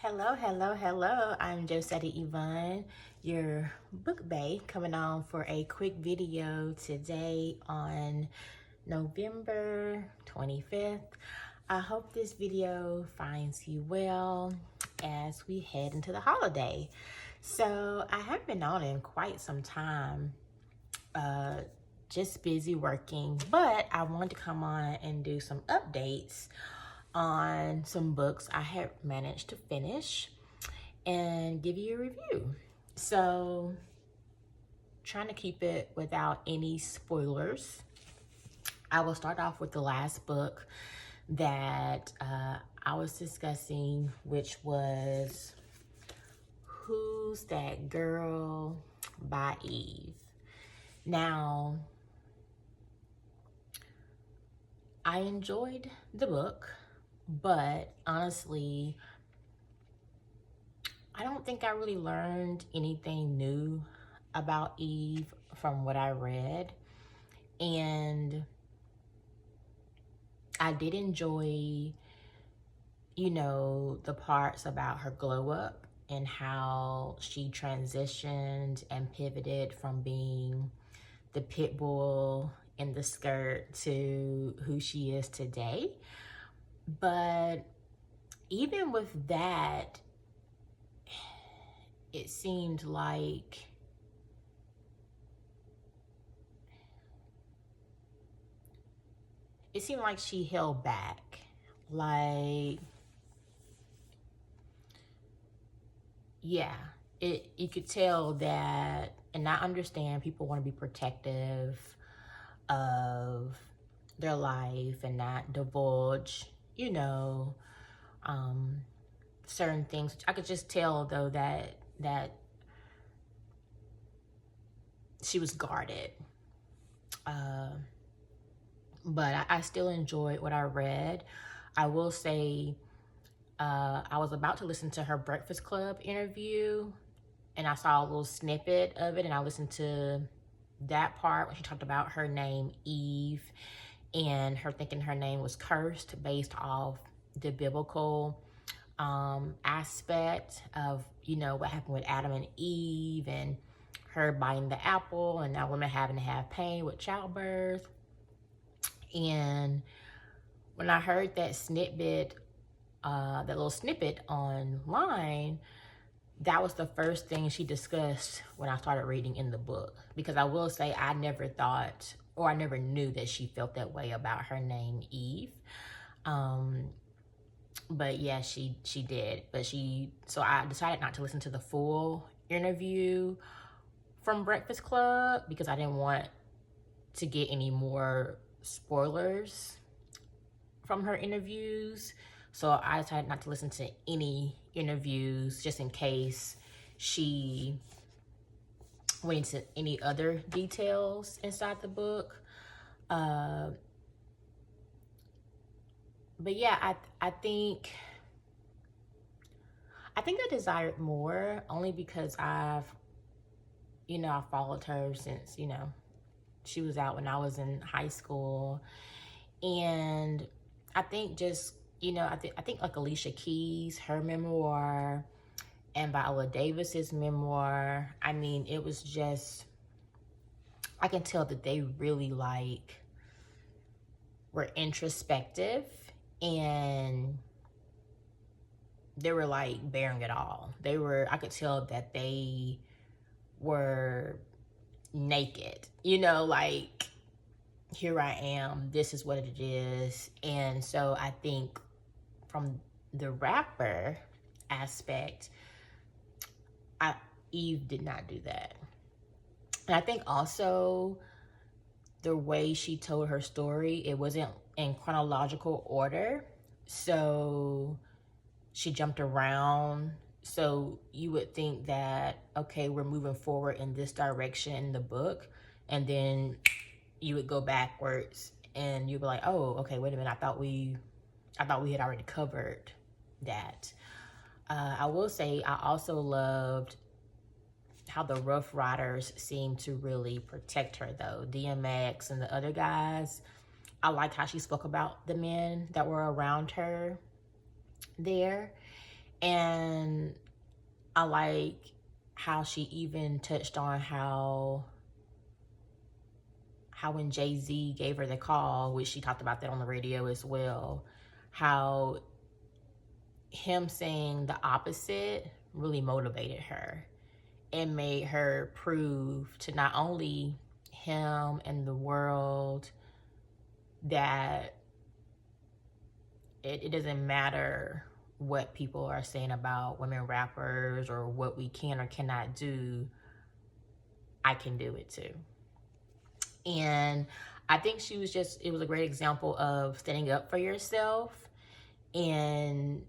Hello, hello, hello. I'm Josetta Yvonne, your Bookbae, coming on for a quick video today on November 25th. I hope this video finds you well as we head into the holiday. So I haven't been on in quite some time, just busy working, but I wanted to come on and do some updates on some books I have managed to finish and give you a review. So, trying to keep it without any spoilers. I will start off with the last book that I was discussing, which was Who's That Girl by Eve. Now, I enjoyed the book, but honestly, I don't think I really learned anything new about Eve from what I read. And I did enjoy, the parts about her glow up and how she transitioned and pivoted from being the pit bull in the skirt to who she is today. But even with that, it seemed like she held back. Like, yeah, you could tell that, and I understand people want to be protective of their life and not divulge, certain things. I could just tell though that she was guarded. But I still enjoyed what I read. I will say, I was about to listen to her Breakfast Club interview, and I saw a little snippet of it, and I listened to that part when she talked about her name Eve and her thinking her name was cursed based off the biblical aspect of, what happened with Adam and Eve and her biting the apple and now women having to have pain with childbirth. And when I heard that snippet, that little snippet online, that was the first thing she discussed when I started reading in the book. Because I will say I never thought, or I never knew that she felt that way about her name Eve. But yeah, she did. So I decided not to listen to the full interview from Breakfast Club because I didn't want to get any more spoilers from her interviews. So I decided not to listen to any interviews just in case she went into any other details inside the book. But yeah, I think I desired more only because I followed her since, she was out when I was in high school. And I think just, I think like Alicia Keys, her memoir, and Viola Davis's memoir, I mean, it was just, I can tell that they really were introspective and they were bearing it all. I could tell that they were naked, here I am, this is what it is. And so I think from the rapper aspect, Eve did not do that. And I think also the way she told her story, it wasn't in chronological order. So she jumped around. So you would think that, okay, we're moving forward in this direction in the book. And then you would go backwards and you'd be like, oh, okay, wait a minute. I thought we had already covered that. I will say I also loved how the Rough Riders seemed to really protect her though. DMX and the other guys. I liked how she spoke about the men that were around her there. And I like how she even touched on how when Jay-Z gave her the call, which she talked about that on the radio as well, how him saying the opposite really motivated her and made her prove to not only him and the world that it doesn't matter what people are saying about women rappers or what we can or cannot do, I can do it too. And I think it was a great example of standing up for yourself. And,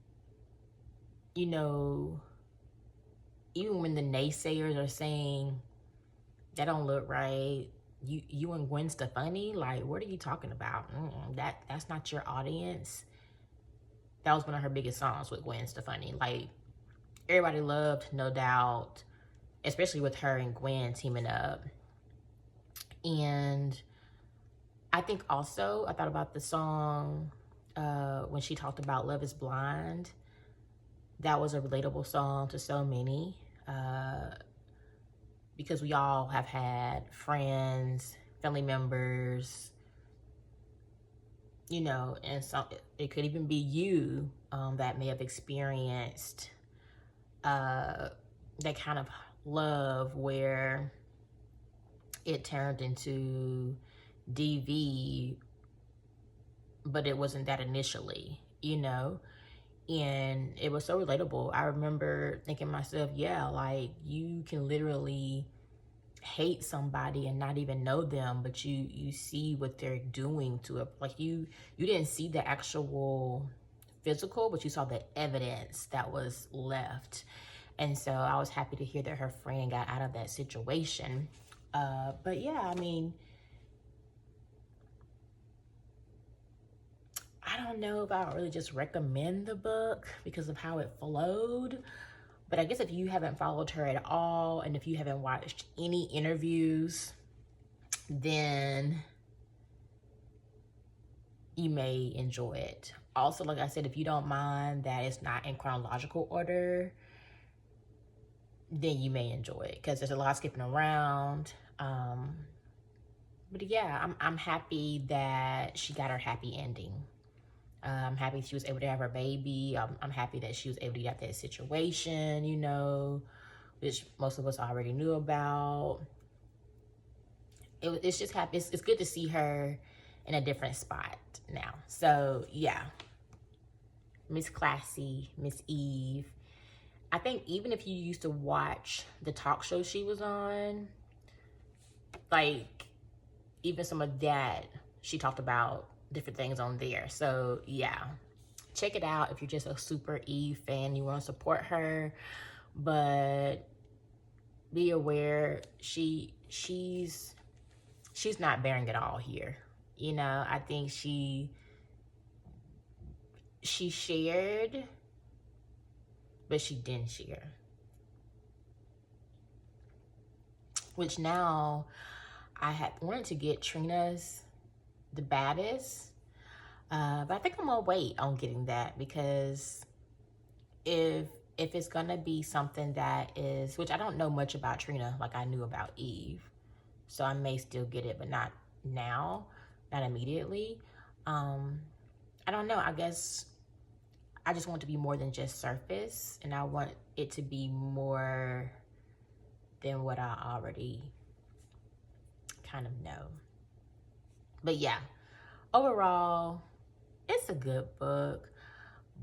you know, even when the naysayers are saying, that don't look right, you and Gwen Stefani, like, what are you talking about? That's not your audience. That was one of her biggest songs with Gwen Stefani. Like, everybody loved No Doubt, especially with her and Gwen teaming up. And I think also, I thought about the song when she talked about Love is Blind. That was a relatable song to so many because we all have had friends, family members, you know, and it could even be you that may have experienced that kind of love where it turned into DV, but it wasn't that initially, you know? And it was so relatable. I remember thinking to myself, yeah, like, you can literally hate somebody and not even know them, but you see what they're doing to it. Like, you didn't see the actual physical, but you saw the evidence that was left. And so I was happy to hear that her friend got out of that situation. But yeah, I mean, I don't know if I would really just recommend the book because of how it flowed. But I guess if you haven't followed her at all, and if you haven't watched any interviews, then you may enjoy it. Also, like I said, if you don't mind that it's not in chronological order, then you may enjoy it because there's a lot skipping around. But yeah, I'm happy that she got her happy ending. I'm happy she was able to have her baby. I'm happy that she was able to get out that situation, you know, which most of us already knew about. It's just happy. It's good to see her in a different spot now. So yeah, Miss Classy, Miss Eve. I think even if you used to watch the talk show she was on, like, even some of that, she talked about different things on there. So yeah, check it out if you're just a super Eve fan, you want to support her. But be aware, she's not bearing it all here. You know, I think she shared, but she didn't share. Which now, I had wanted to get Trina's The Baddest, but I think I'm gonna wait on getting that because if it's gonna be something that is, which I don't know much about Trina like I knew about Eve, so I may still get it, but not now, not immediately. I don't know. I guess I just want it to be more than just surface, and I want it to be more than what I already kind of know. But yeah, overall, it's a good book,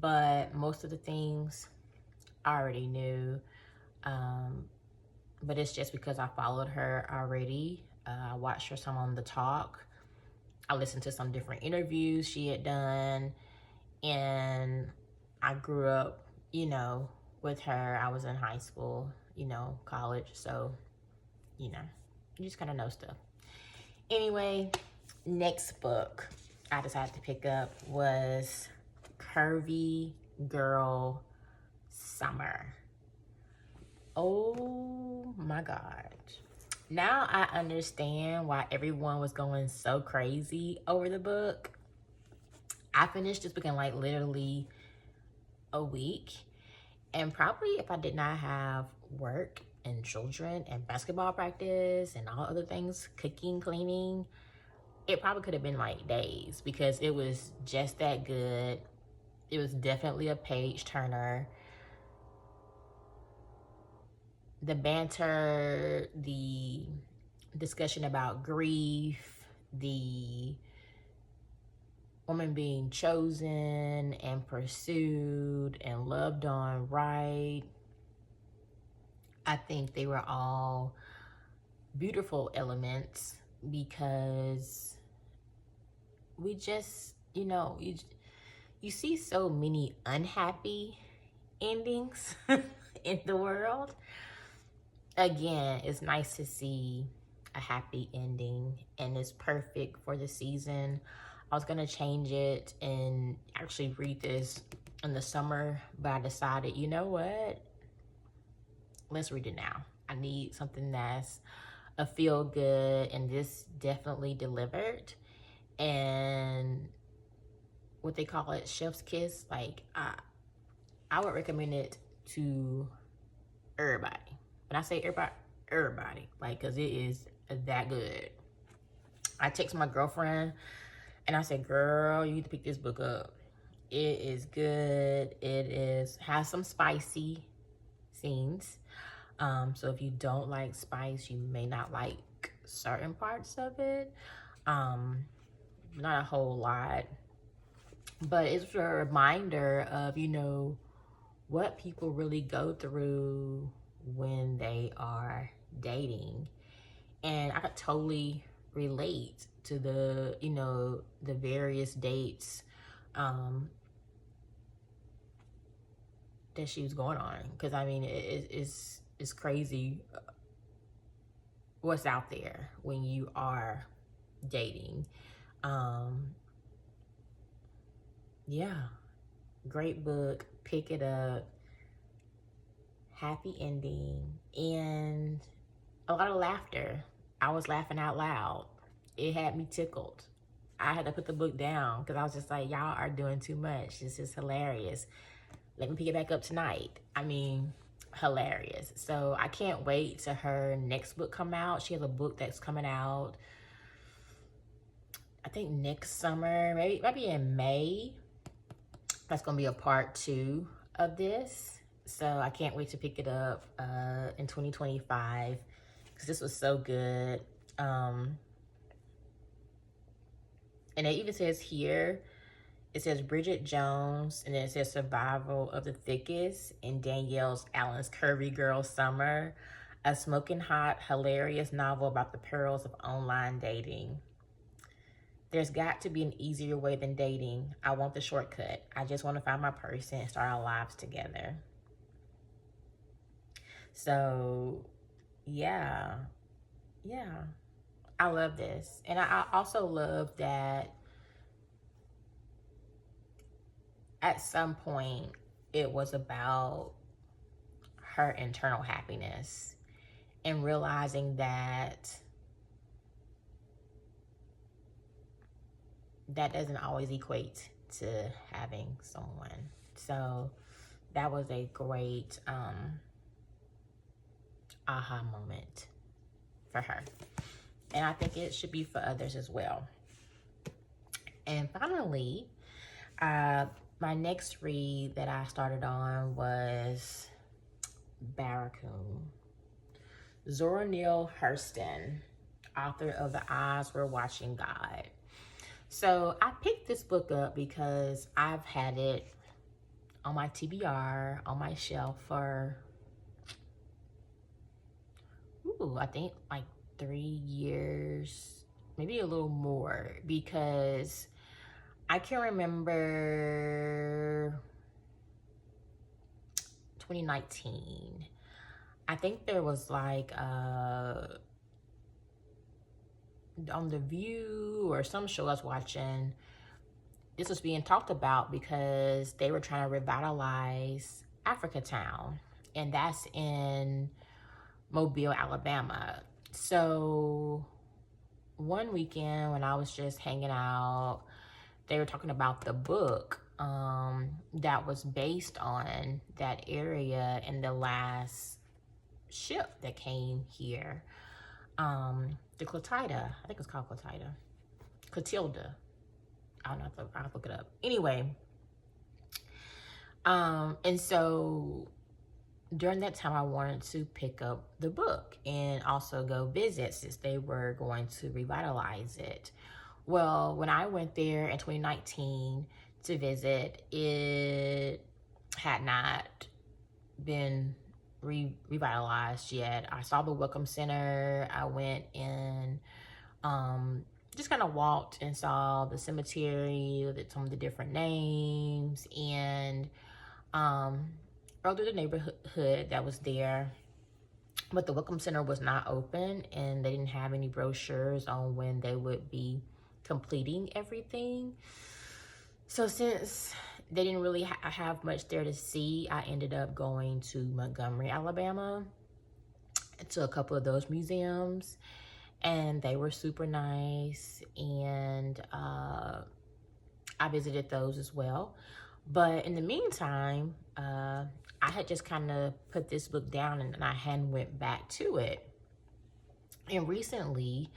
but most of the things I already knew. But it's just because I followed her already. I watched her some on The Talk. I listened to some different interviews she had done, and I grew up, you know, with her. I was in high school, you know, college, so, you know, you just kind of know stuff. Anyway, next book I decided to pick up was Curvy Girl Summer. Oh my God. Now I understand why everyone was going so crazy over the book. I finished this book in like literally a week, And probably if I did not have work and children and basketball practice and all other things, cooking, cleaning, it probably could have been like days because it was just that good. It was definitely a page turner. The banter, the discussion about grief, the woman being chosen and pursued and loved on right. I think they were all beautiful elements because we just, you see so many unhappy endings in the world. Again, it's nice to see a happy ending, and it's perfect for the season. I was gonna change it and actually read this in the summer, but I decided, you know what? Let's read it now. I need something that's a feel good, and this definitely delivered. And what they call it, chef's kiss. Like I would recommend it to everybody. When I say everybody, like, cause it is that good. I text my girlfriend and I said, girl, you need to pick this book up. It is good. Has some spicy scenes. So if you don't like spice, you may not like certain parts of it. Not a whole lot, but it's a reminder of, what people really go through when they are dating. And I could totally relate to the various dates that she was going on. Because I mean, it's crazy what's out there when you are dating. Yeah, great book. Pick it up. Happy ending and a lot of laughter. I was laughing out loud. It had me tickled. I had to put the book down because I was just like, y'all are doing too much. This is hilarious. Let me pick it back up tonight. I mean, hilarious. So I can't wait till her next book come out. She has a book that's coming out, I think next summer, maybe in May. That's gonna be a part 2 of this. So I can't wait to pick it up in 2025 because this was so good. And it even says here, it says Bridget Jones, and then it says Survival of the Thickest in Danielle Allen's Curvy Girl Summer, a smoking hot, hilarious novel about the perils of online dating. There's got to be an easier way than dating. I want the shortcut. I just want to find my person and start our lives together. So, yeah. I love this. And I also love that at some point it was about her internal happiness and realizing that doesn't always equate to having someone. So that was a great aha moment for her. And I think it should be for others as well. And finally, my next read that I started on was Barracoon. Zora Neale Hurston, author of The Eyes Were Watching God. So I picked this book up because I've had it on my TBR, on my shelf for, I think like 3 years, maybe a little more, because I can remember 2019. I think there was like on The View or some show I was watching, this was being talked about because they were trying to revitalize Africa Town, and that's in Mobile, Alabama. So one weekend when I was just hanging out, they were talking about the book that was based on that area in the last ship that came here. The Clotilda, I think it's called Clotilda. Clotilda. I don't know, I'll have to look it up. Anyway, and so during that time, I wanted to pick up the book and also go visit since they were going to revitalize it. Well, when I went there in 2019 to visit, it had not been revitalized yet. I saw the Welcome Center. I went in, just kind of walked and saw the cemetery with some of the different names, and rode through the neighborhood that was there. But the Welcome Center was not open, and they didn't have any brochures on when they would be completing everything. So since they didn't really have much there to see, I ended up going to Montgomery, Alabama, to a couple of those museums, and they were super nice, and I visited those as well. But in the meantime, I had just kind of put this book down, and I hadn't went back to it. And recently,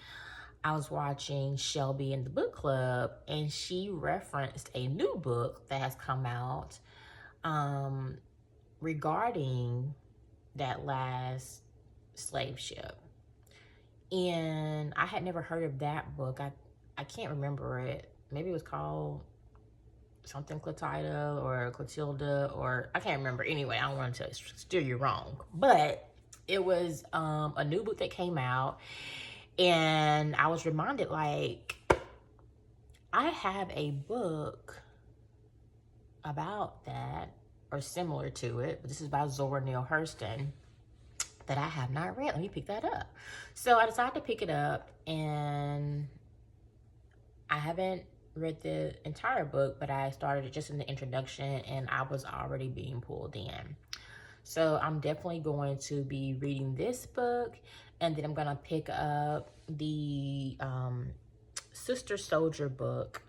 I was watching Shelby in the book club, and she referenced a new book that has come out regarding that last slave ship. And I had never heard of that book. I can't remember it. Maybe it was called something Clotilda or Clotilda, or I can't remember. Anyway, I don't want to steer you wrong. But it was a new book that came out. And I was reminded, like, I have a book about that or similar to it, but this is by Zora Neale Hurston that I have not read. Let me pick that up. So I decided to pick it up, and I haven't read the entire book, but I started it just in the introduction, and I was already being pulled in. So I'm definitely going to be reading this book, and then I'm gonna pick up the Sister Soldier book,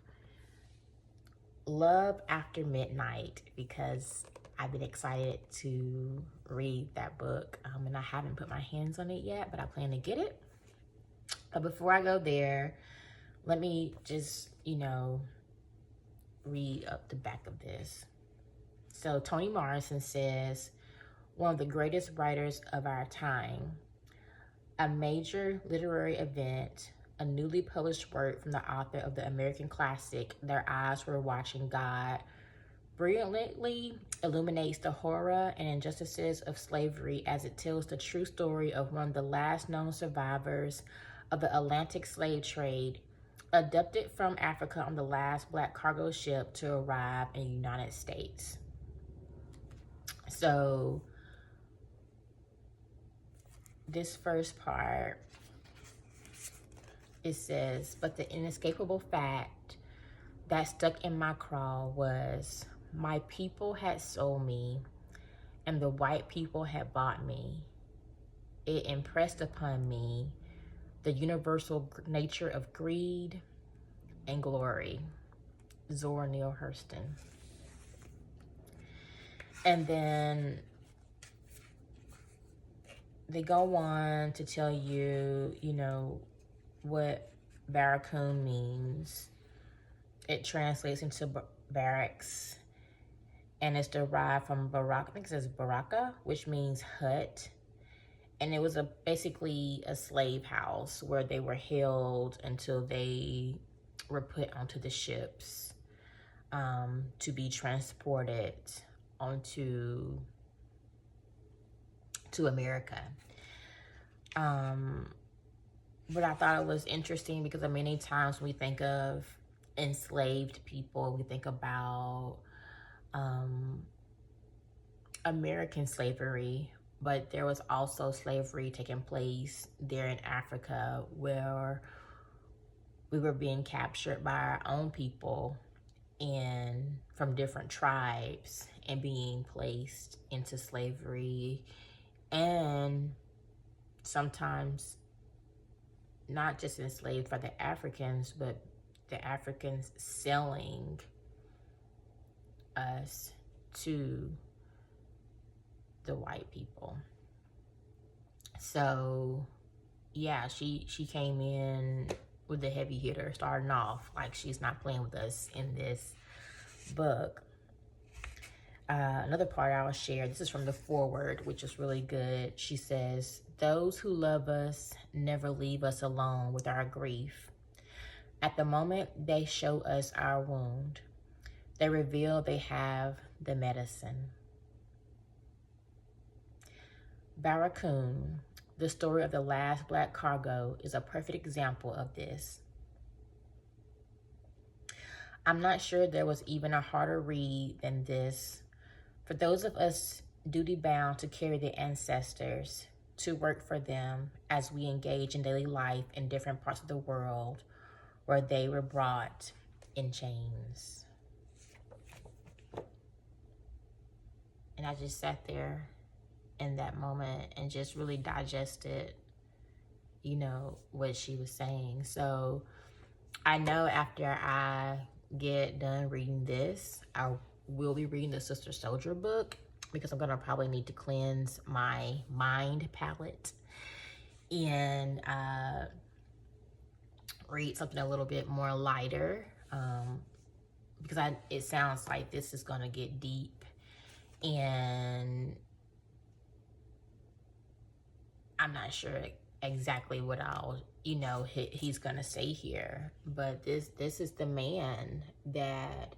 Love After Midnight, because I've been excited to read that book, and I haven't put my hands on it yet, but I plan to get it. But before I go there, let me just, read up the back of this. So Toni Morrison says, one of the greatest writers of our time, a major literary event, a newly published work from the author of the American classic, Their Eyes Were Watching God, brilliantly illuminates the horror and injustices of slavery as it tells the true story of one of the last known survivors of the Atlantic slave trade, abducted from Africa on the last Black cargo ship to arrive in the United States. So this first part, it says, but the inescapable fact that stuck in my craw was my people had sold me and the white people had bought me. It impressed upon me the universal nature of greed and glory. Zora Neale Hurston. And then they go on to tell you, what barracoon means. It translates into barracks, and it's derived from baraka. I think it says baraka, which means hut. And it was basically a slave house where they were held until they were put onto the ships to be transported onto America. But I thought it was interesting because many times when we think of enslaved people, we think about American slavery, but there was also slavery taking place there in Africa where we were being captured by our own people and from different tribes and being placed into slavery, and sometimes not just enslaved by the Africans, but the Africans selling us to the white people. So yeah, she came in with the heavy hitter, starting off like she's not playing with us in this book. Another part I'll share, this is from the foreword, which is really good. She says, "Those who love us never leave us alone with our grief. At the moment they show us our wound, they reveal they have the medicine." Barracoon, the story of the last black cargo, is a perfect example of this. I'm not sure there was even a harder read than this for those of us duty bound to carry the ancestors, to work for them as we engage in daily life in different parts of the world where they were brought in chains. And I just sat there in that moment and just really digested, you know, what she was saying. So I know after I get done reading this, I will be reading the Sister Soldier book, because I'm gonna probably need to cleanse my mind palette and read something a little bit more lighter, because it sounds like this is gonna get deep, and I'm not sure exactly what he's gonna say here, but this is the man that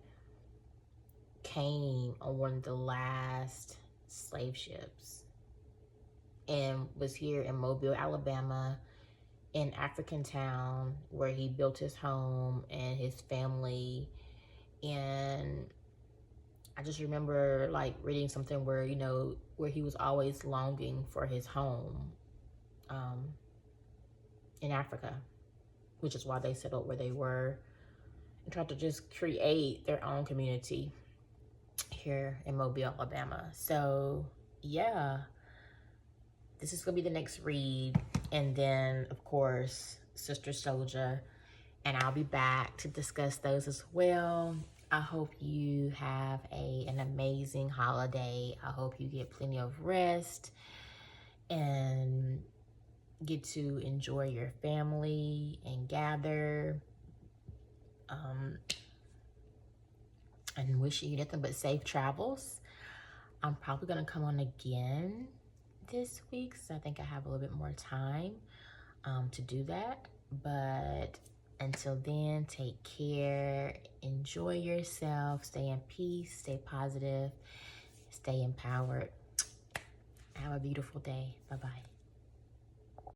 came on one of the last slave ships and was here in Mobile, Alabama, in African town, where he built his home and his family. And I just remember like reading something where, where he was always longing for his home in Africa, which is why they settled where they were and tried to just create their own community here in Mobile, Alabama. So yeah, this is gonna be the next read. And then of course, Sister Soldier, and I'll be back to discuss those as well. I hope you have an amazing holiday. I hope you get plenty of rest and get to enjoy your family and gather. And wishing you nothing but safe travels. I'm probably gonna come on again this week, so I think I have a little bit more time to do that. But until then, take care, enjoy yourself, stay in peace, stay positive, stay empowered. Have a beautiful day. Bye-bye.